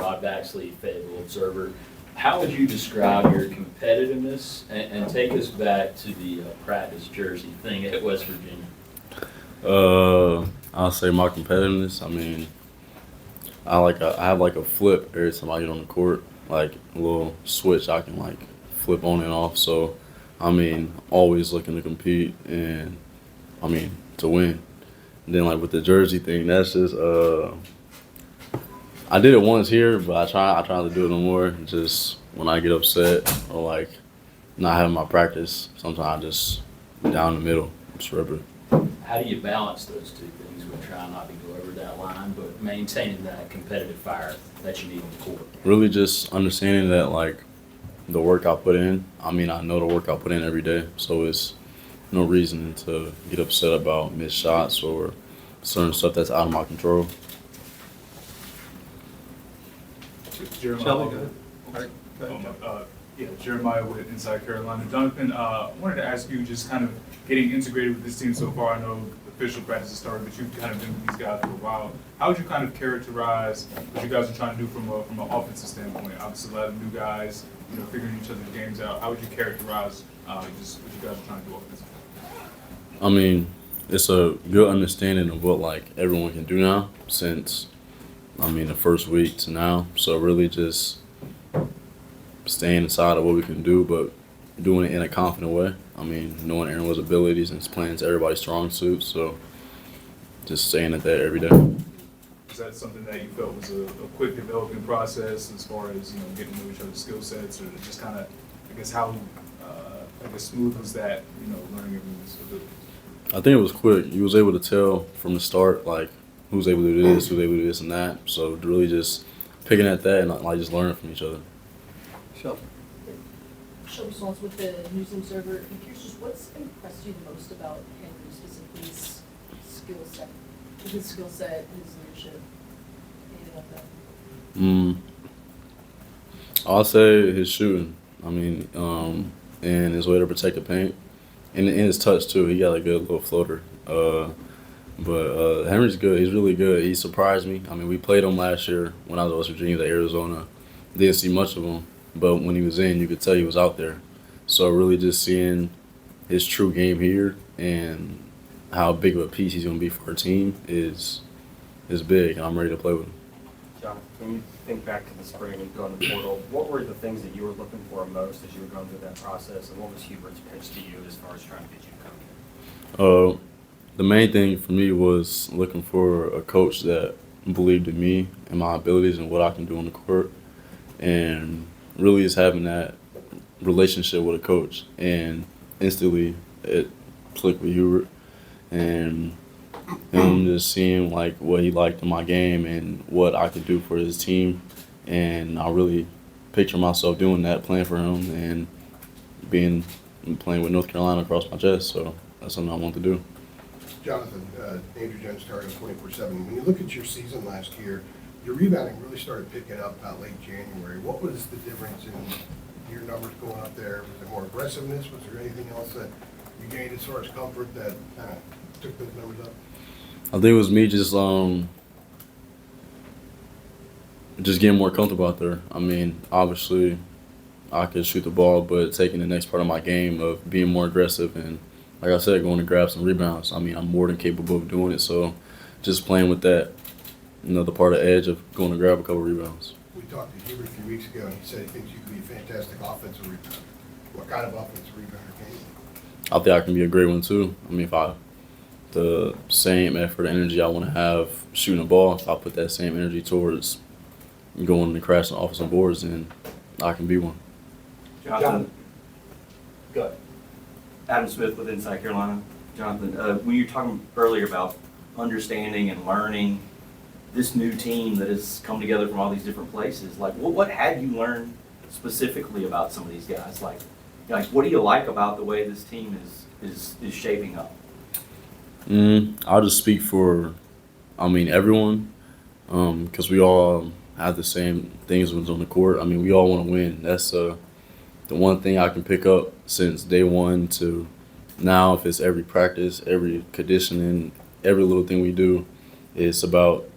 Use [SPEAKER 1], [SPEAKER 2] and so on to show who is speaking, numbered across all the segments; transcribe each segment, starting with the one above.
[SPEAKER 1] Rod Baxley, Fayetteville Observer. How would you describe your competitiveness, and take us back to the practice jersey thing at West Virginia?
[SPEAKER 2] I'll say my competitiveness. I mean, I have like a flip every time I get on the court, like a little switch I can like flip on and off. So, I mean, always looking to compete and I mean to win. And then like with the jersey thing, that's just I did it once here, but I try to do it no more. Just when I get upset or like not having my practice, sometimes I just down the middle, just rip it.
[SPEAKER 1] How do you balance those two things with trying not to go over that line, but maintaining that competitive fire that you need on the court?
[SPEAKER 2] Really just understanding that like the work I put in, I mean I know the work I put in every day, so it's no reason to get upset about missed shots or certain stuff that's out of my control.
[SPEAKER 3] Jeremiah,
[SPEAKER 4] Shelby, go ahead.
[SPEAKER 3] Jeremiah with Inside Carolina. Jonathan, I wanted to ask you, just kind of getting integrated with this team so far. I know the official practice has started, but you've kind of been with these guys for a while. How would you kind of characterize what you guys are trying to do from an offensive standpoint? Obviously, a lot of new guys, figuring each other's games out. How would you characterize just what you guys are trying to do offensively?
[SPEAKER 2] I mean, it's a good understanding of what like everyone can do now since the first week to now. So really just staying inside of what we can do, but doing it in a confident way. I mean, knowing everyone's abilities and playing to everybody's strong suits. So just staying at that every day.
[SPEAKER 3] Is that something that you felt was a quick developing process as far as getting to know each other's skill sets, or just kind of, I guess, how smooth was that, learning everyone's abilities?
[SPEAKER 2] I think it was quick. You was able to tell from the start like who's able to do this, who's able to do this and that. So really just picking at that and like just learning from each other.
[SPEAKER 4] Shelby.
[SPEAKER 5] Shelby Smalls with the News Observer. I'm curious, just what's impressed you the most about Henry, specifically his skill set, his leadership, anything like that?
[SPEAKER 2] I'll say his shooting. I mean, and his way to protect the paint, and his touch too. He got a good little floater. But Henry's good. He's really good. He surprised me. I mean, we played him last year when I was at West Virginia, at Arizona. Didn't see much of him, but when he was in, you could tell he was out there. So really just seeing his true game here and how big of a piece he's going to be for our team is big, and I'm ready to play with him.
[SPEAKER 6] John, when you think back to the spring and go in the portal, what were the things that you were looking for most as you were going through that process, and what was Hubert's pitch to you as far as trying to get you to come in?
[SPEAKER 2] The main thing for me was looking for a coach that believed in me and my abilities and what I can do on the court, and really is having that relationship with a coach. And instantly it clicked with Hubert, and him just seeing like what he liked in my game and what I could do for his team. And I really picture myself doing that, playing for him and playing with North Carolina across my chest. So that's something I want to do.
[SPEAKER 7] Jonathan, Andrew Jones started 24/7. When you look at your season last year, your rebounding really started picking up about late January. What was the difference in your numbers going up there? Was there more aggressiveness? Was there anything else that you gained as far as comfort that kind of took those numbers up?
[SPEAKER 2] I think it was me just getting more comfortable out there. I mean, obviously I could shoot the ball, but taking the next part of my game of being more aggressive and, like I said, going to grab some rebounds. I mean, I'm more than capable of doing it. So just playing with that, the part of edge of going to grab a couple rebounds.
[SPEAKER 7] We talked to Hubert a few weeks ago, and he said he thinks you could be a fantastic offensive rebounder. What kind of offensive rebounder can you?
[SPEAKER 2] I think I can be a great one too. I mean, the same effort and energy I want to have shooting the ball, if I put that same energy towards going and crashing off some boards, then I can be one.
[SPEAKER 6] Jonathan,
[SPEAKER 4] Go ahead.
[SPEAKER 6] Adam Smith with Inside Carolina. Jonathan, when you were talking earlier about understanding and learning this new team that has come together from all these different places, like what had you learned specifically about some of these guys? Like what do you like about the way this team is shaping up?
[SPEAKER 2] I'll just speak for, everyone, because we all have the same things when it's on the court. I mean, we all want to win. That's the one thing I can pick up since day one to now. If it's every practice, every conditioning, every little thing we do, it's about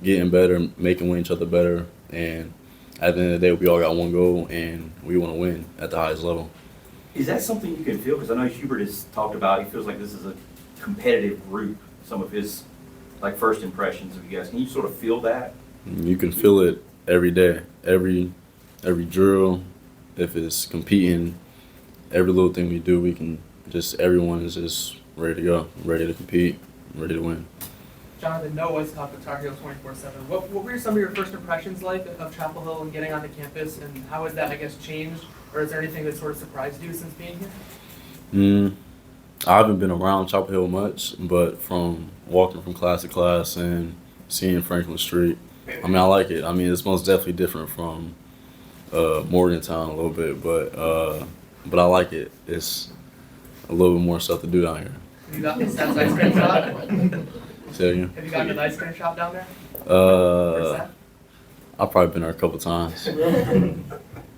[SPEAKER 2] getting better, making each other better, And at the end of the day, we all got one goal, and we want to win at the highest level.
[SPEAKER 6] Is that something you can feel? Because I know Hubert has talked about, he feels like this is a competitive group, some of his like first impressions of you guys. Can you sort of feel that?
[SPEAKER 2] You can feel it every day, every drill. If it's competing, every little thing we do, we can just, everyone is just ready to go, ready to compete, ready to win.
[SPEAKER 8] Jonathan, no one's talked with Tar Heels 24/7. What were some of your first impressions like of Chapel Hill and getting onto campus, and how has that, I guess, changed? Or is there anything that sort of surprised you since being here?
[SPEAKER 2] I haven't been around Chapel Hill much, but from walking from class to class and seeing Franklin Street, I mean, I like it. I mean, it's most definitely different from Morgantown a little bit, but I like it. It's a little bit more stuff to do down here.
[SPEAKER 8] Have you gotten to the ice cream shop?
[SPEAKER 2] Say again?
[SPEAKER 8] Have you gotten to the ice cream shop down there?
[SPEAKER 2] I've probably been there a couple times.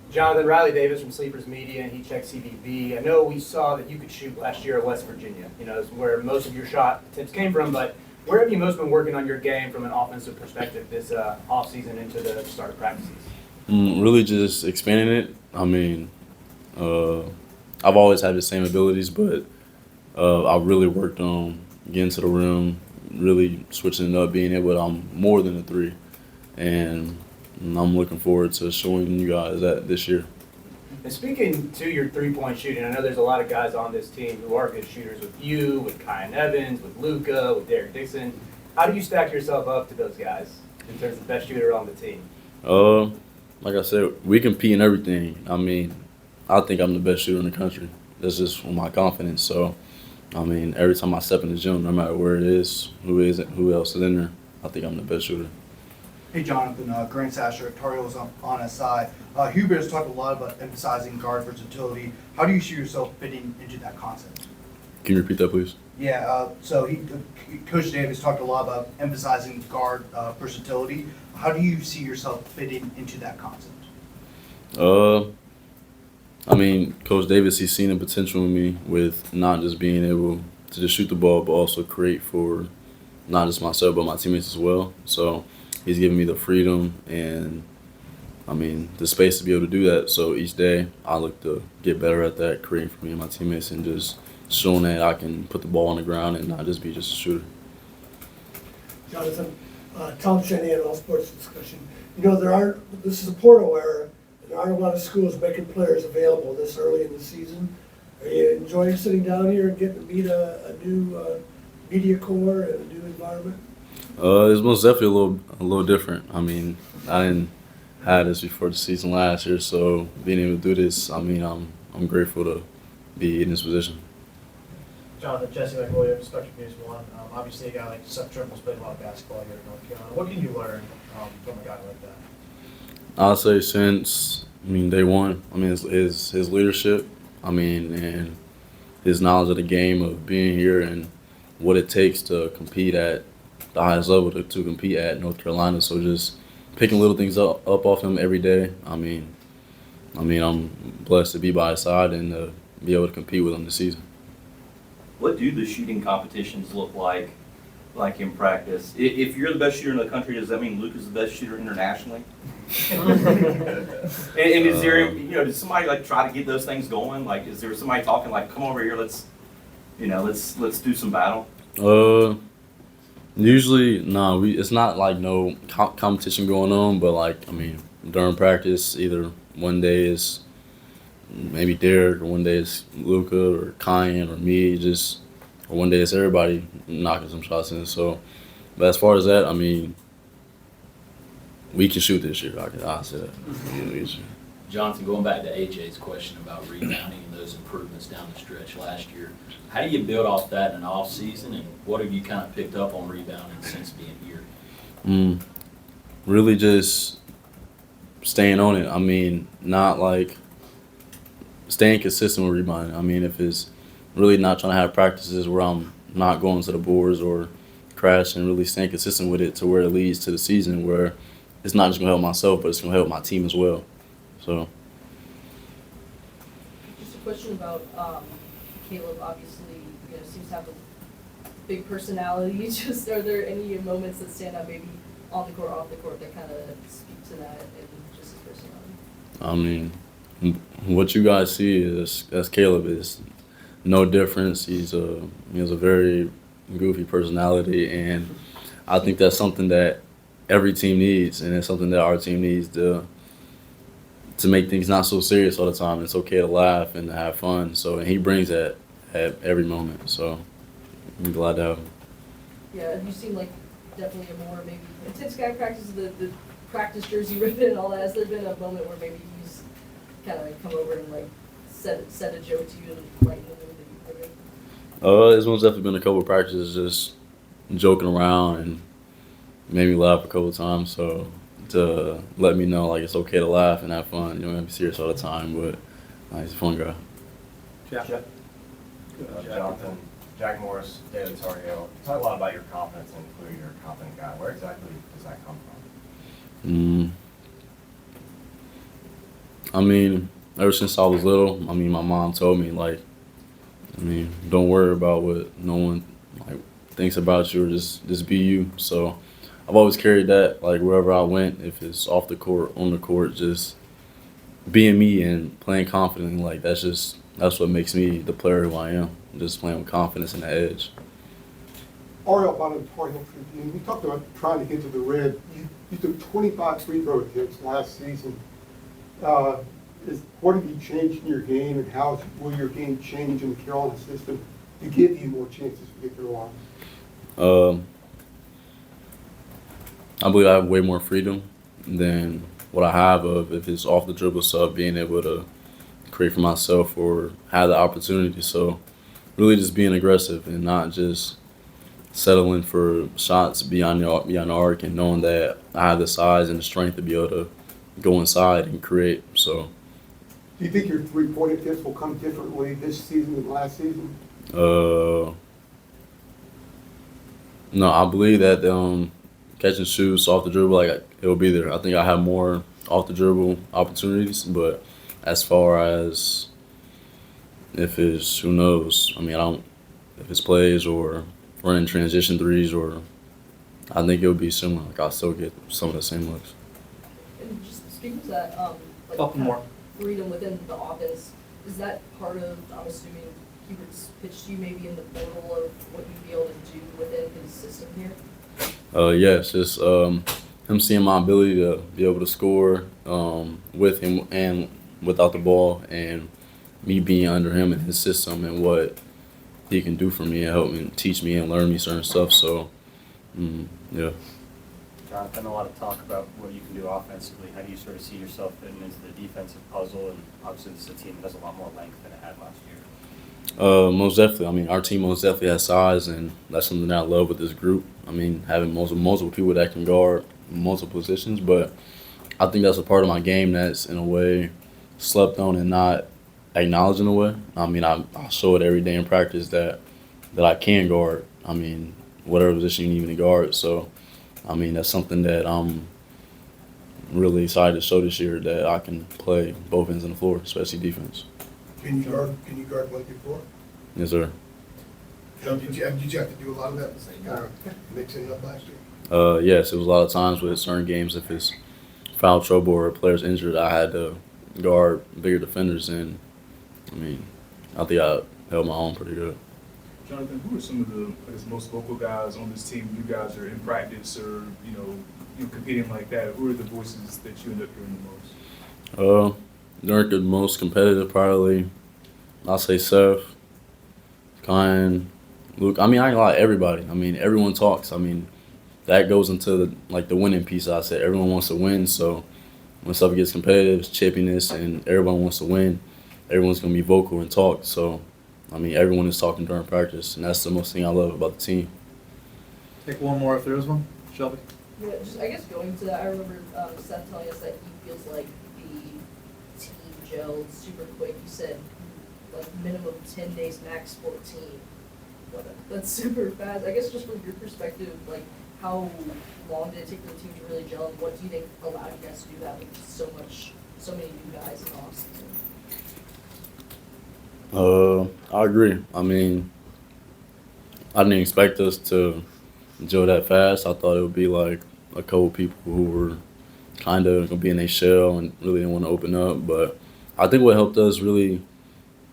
[SPEAKER 9] Jonathan, Riley Davis from Sleepers Media, and he checked CBB. I know we saw that you could shoot last year at West Virginia. You know, it's where most of your shot attempts came from, but where have you most been working on your game from an offensive perspective this offseason into the start of practices?
[SPEAKER 2] Really just expanding it. I mean, I've always had the same abilities, but I've really worked on getting to the rim, really switching it up, being able to, I'm more than a three. And I'm looking forward to showing you guys that this year.
[SPEAKER 9] And speaking to your three-point shooting, I know there's a lot of guys on this team who are good shooters with you, with Kyan Evans, with Luka, with Derek Dixon. How do you stack yourself up to those guys in terms of the best shooter on the team?
[SPEAKER 2] Like I said, we compete in everything. I mean, I think I'm the best shooter in the country. That's just from my confidence. So, I mean, every time I step in the gym, no matter where it is, who else is in there, I think I'm the best shooter.
[SPEAKER 10] Hey Jonathan, Grant Sasher at Tar Heels on SI. Hubert has talked a lot about emphasizing guard versatility. How do you see yourself fitting into that concept?
[SPEAKER 2] Can you repeat that, please?
[SPEAKER 10] Yeah, Coach Davis talked a lot about emphasizing guard versatility. How do you see yourself fitting into that concept?
[SPEAKER 2] I mean, Coach Davis, he's seen the potential in me with not just being able to just shoot the ball, but also create for not just myself, but my teammates as well. So he's giving me the freedom and, I mean, the space to be able to do that. So each day I look to get better at that, creating for me and my teammates and just showing that I can put the ball on the ground and not just be just a shooter.
[SPEAKER 11] Jonathan, Tom Shanahan, All Sports Discussion. You know, this is a portal era, and there aren't a lot of schools making players available this early in the season. Are you enjoying sitting down here and getting to meet a new media corps and a new environment?
[SPEAKER 2] It's most definitely a little different. I mean, I didn't have this before the season last year, so being able to do this, I mean, I'm grateful to be in this position.
[SPEAKER 12] Jonathan, Jesse McWilliams, Spectrum News 1. Obviously, a guy like Seth Trimble's played a lot of basketball here in North Carolina. What can you learn from a guy like that?
[SPEAKER 2] I'll say since, day one, his leadership, and his knowledge of the game, of being here and what it takes to compete at the highest level, to compete at North Carolina. So just picking little things up off him every day. I'm blessed to be by his side and be able to compete with him this season.
[SPEAKER 6] What do the shooting competitions look like in practice? If you're the best shooter in the country, does that mean Luke is the best shooter internationally? and is there, does somebody try to get those things going? Like, is there somebody talking come over here, let's do some battle?
[SPEAKER 2] Usually, no. It's not no competition going on, but during practice, either one day is maybe Derek, or one day it's Luka or Kyan or me, or one day it's everybody knocking some shots in. So, but as far as that, we can shoot this year. I'll say that.
[SPEAKER 1] Jonathan, going back to AJ's question about rebounding and those improvements down the stretch last year, how do you build off that in an off season, and what have you kind of picked up on rebounding since being here?
[SPEAKER 2] Really just staying on it. Not staying consistent with rebounding. If it's really not trying to have practices where I'm not going to the boards or crashing, really staying consistent with it to where it leads to the season where it's not just going to help myself, but it's going to help my team as well. So.
[SPEAKER 5] Just a question about Caleb. Obviously, seems to have a big personality. Are there any moments that stand out maybe on the court, off the court, that kind of speak to that and just his personality?
[SPEAKER 2] I mean, what you guys see is as Caleb is no difference. He has a very goofy personality, and I think that's something that every team needs, and it's something that our team needs to make things not so serious all the time. It's okay to laugh and to have fun. So, and he brings that at every moment. So, I'm glad to have him.
[SPEAKER 5] Yeah, you seem like definitely a more maybe intense guy practice, the practice jersey ribbon and all that. Has there been a moment where maybe he's kind of come over and like said a joke to you and lighten the mood that you were in?
[SPEAKER 2] There's most definitely been a couple of practices just joking around and made me laugh a couple of times. So to let me know like it's okay to laugh and have fun. You don't have to be serious all the time, but he's a fun guy.
[SPEAKER 8] Jeff?
[SPEAKER 13] Jonathan, Jack Morris, David Tar Heel. Talk a lot about your confidence and who you're a confident guy. Where exactly does that come from?
[SPEAKER 2] I mean, ever since I was little, I mean, my mom told me, like, don't worry about what no one, like, thinks about you, or just be you. So I've always carried that, like, wherever I went, if it's off the court, on the court, just being me and playing confidently, like, that's what makes me the player who I am, just playing with confidence and the edge.
[SPEAKER 14] Ariel Bonatorio for you. We talked about trying to get to the red. You took 25 free throw attempts last season. What have you changed in your game, and how will your game change in the Carolina system to give you more chances to get to the line?
[SPEAKER 2] I believe I have way more freedom than what I have of if it's off the dribble stuff, being able to create for myself or have the opportunity. So really just being aggressive and not just settling for shots beyond the arc, and knowing that I have the size and the strength to be able to go inside and create. So
[SPEAKER 14] Do you think your three-point attempts will come differently this season than last season?
[SPEAKER 2] No, I believe that catch and shoots off the dribble, like, it'll be there. I think I have more off the dribble opportunities, but as far as if it's, who knows? I mean, if it's plays or running transition threes, or I think it'll be similar. Like, I'll still get some of the same looks.
[SPEAKER 5] And just speaking to that, like
[SPEAKER 8] Couple more.
[SPEAKER 5] freedom within the offense, is that part of, I'm assuming, Hubert's pitch to you maybe in the portal of what you'd be able to do within his system here?
[SPEAKER 2] Yes, just him seeing my ability to be able to score with him and without the ball, and me being under him and his system and what he can do for me and help me teach me and learn me certain stuff. So, yeah.
[SPEAKER 15] Jonathan, a lot of talk about what you can do offensively. How do you sort of see yourself fitting into the defensive puzzle? And obviously this is a team that has a lot more length than it had last year.
[SPEAKER 2] Most definitely. I mean, our team most definitely has size, and that's something that I love with this group. I mean, having multiple people that can guard multiple positions, but I think that's a part of my game that's in a way slept on and not acknowledged in a way. I mean, I show it every day in practice that I can guard. I mean, whatever position you need me to guard. So, I mean, that's something that I'm really excited to show this year, that I can play both ends of the floor, especially defense.
[SPEAKER 7] Can you guard 1-4?
[SPEAKER 2] Yes, sir.
[SPEAKER 7] Did you have to do a lot of that, kind of mixing it up last year?
[SPEAKER 2] Yes, it was a lot of times with certain games, if it's foul trouble or a player's injured, I had to guard bigger defenders, and I mean, I think I held my own pretty good.
[SPEAKER 3] Jonathan, who are some of the, I guess, most vocal guys on this team? You guys are in practice or, competing like that. Who are the voices that you end up hearing the most?
[SPEAKER 2] During the most competitive, probably, I'll say Seth, Kyan, Luke. I mean, I ain't lie, everybody. I mean, everyone talks. I mean, that goes into the winning piece. I said everyone wants to win, so when stuff gets competitive, it's chippiness, and everyone wants to win, everyone's gonna be vocal and talk. So, I mean, everyone is talking during practice, and that's the most thing I love about the team.
[SPEAKER 8] Take one more if there is one. Shelby?
[SPEAKER 5] Yeah, just, I guess going to that, I remember Seth telling us that he feels like the team gelled super quick. You said like minimum 10 days, max 14. That's super fast. I guess just from your perspective, like how long did it take for the team to really gel, and what do you think allowed you guys to do that with so many new guys in the offseason?
[SPEAKER 2] I agree. I mean, I didn't expect us to gel that fast. I thought it would be like a couple people who were kind of gonna be in their shell and really didn't want to open up. But I think what helped us really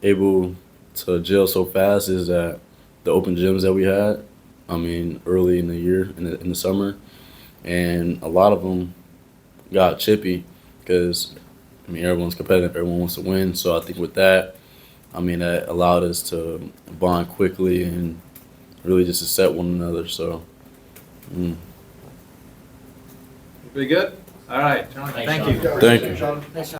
[SPEAKER 2] able to gel so fast is that the open gyms that we had. I mean, early in the year, in the summer, and a lot of them got chippy because I mean everyone's competitive, everyone wants to win. So I think with that, I mean that allowed us to bond quickly and really just accept one another. So.
[SPEAKER 4] Pretty good? All right,
[SPEAKER 1] Thanks,
[SPEAKER 4] thank
[SPEAKER 1] Sean.
[SPEAKER 4] you.
[SPEAKER 2] Thank you.
[SPEAKER 4] Sean.